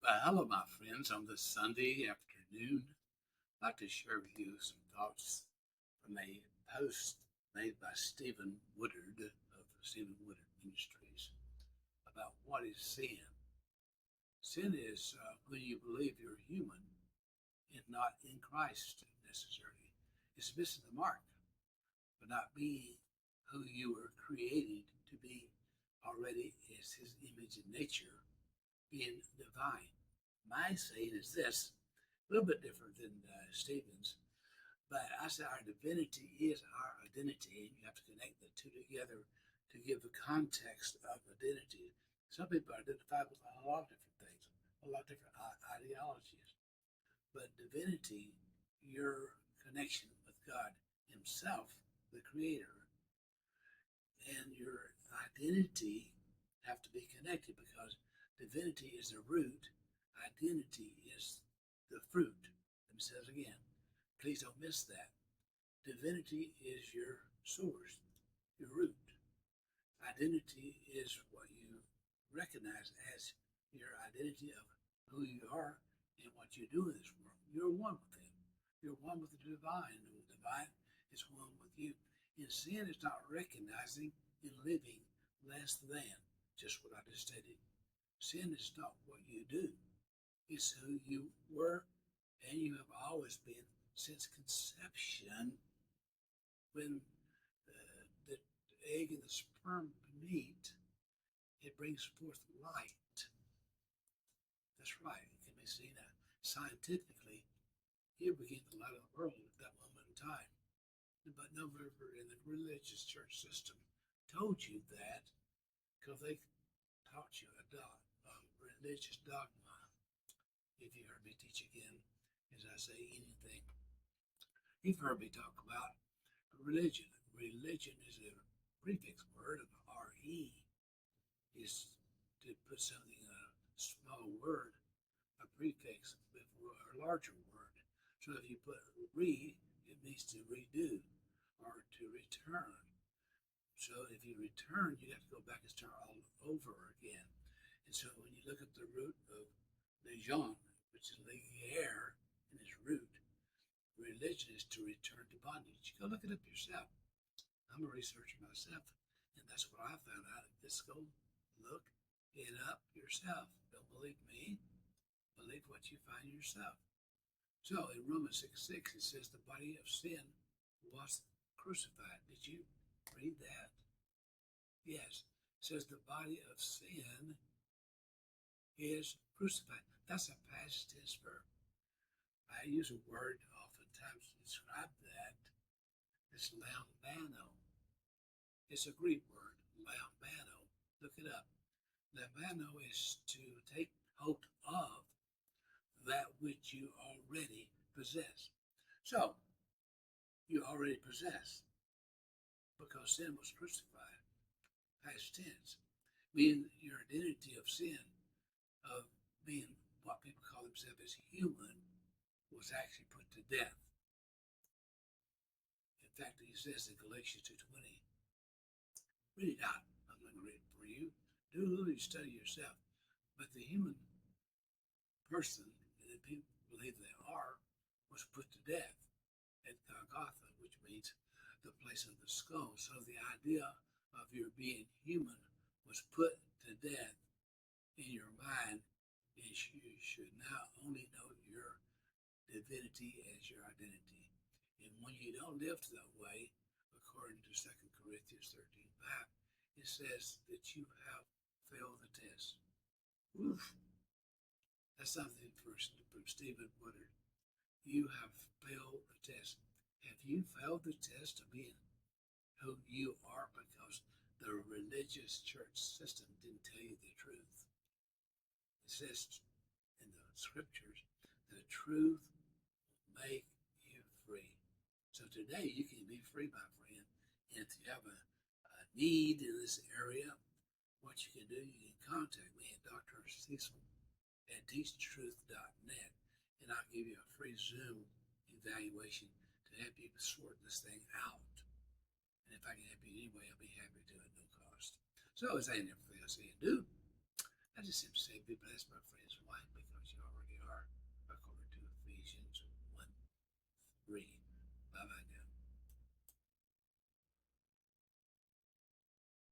Hello, my friends. On this Sunday afternoon, I'd like to share with you some thoughts from a post made by Stephen Woodard of Stephen Woodard Ministries about what is sin. Sin is when you believe you're human and not in Christ necessarily. It's missing the mark for not being who you were created to be already as His image and nature, being divine. My saying is this, a little bit different than Stephen's, but I say our divinity is our identity, and you have to connect the two together to give the context of identity. Some people identify with a lot of different things, a lot of different ideologies, but divinity, your connection with God Himself, the Creator, and your identity have to be connected because divinity is the root, identity is the fruit. Let me say it again. Please don't miss that. Divinity is your source, your root. Identity is what you recognize as your identity of who you are and what you do in this world. You're one with Him. You're one with the divine, and the divine is one with you. And sin is not recognizing and living less than just what I just stated. Sin is not what you do, it's who you were and you have always been since conception when the egg and the sperm meet, it brings forth light. That's right. It can be seen scientifically. Here began the light of the world at that moment in time. But no member in the religious church system told you that because they taught you a religious dogma. If you heard me teach again, as I say anything, you've heard me talk about religion. Religion is a prefix word of re, is to put something in a small word, a prefix before a larger word. So if you put re, it means to redo or to return. So if you return, you have to go back and start all over again. And so when you look at the root of legion, which is legier in its root, religion is to return to bondage. Go look it up yourself. I'm a researcher myself, and that's what I found out. Just go look it up yourself. Don't believe me. Believe what you find yourself. So in Romans 6:6, it says the body of sin was crucified. Did you read that? Yes. It says the body of sin is crucified. That's a past tense verb. I use a word oftentimes to describe that. It's lambano. It's a Greek word, lambano. Look it up. Lambano is to take hold of that which you already possess. So, you already possess because sin was crucified, past tense, meaning your identity of sin, of being what people call themselves as human, was actually put to death. In fact, he says in Galatians 2:20, read it out. I'm going to read it for you. Do a little study yourself. But the human person that people believe they are was put to death at Golgotha, which means the place of the skull. So the idea of your being human was put to death in your mind, and you should now only know your divinity as your identity. And when you don't live that way, according to 2 Corinthians 13:5, it says that you have failed the test. Oof. That's something from Stephen Woodard. You have failed the test. Have you failed the test of being who you are because the religious church system didn't tell you the truth? It says in the scriptures, the truth will make you free. So today you can be free, my friend. And if you have a need in this area, what you can do, you can contact me at Dr. Cecil at teachtruth.net, and I'll give you a free Zoom evaluation to help you sort this thing out. And if I can help you anyway, I'll be happy to at no cost. So as I never fail to say and do, I just simply say be blessed, my friends. Why? Because you already are, according to Ephesians 1:3.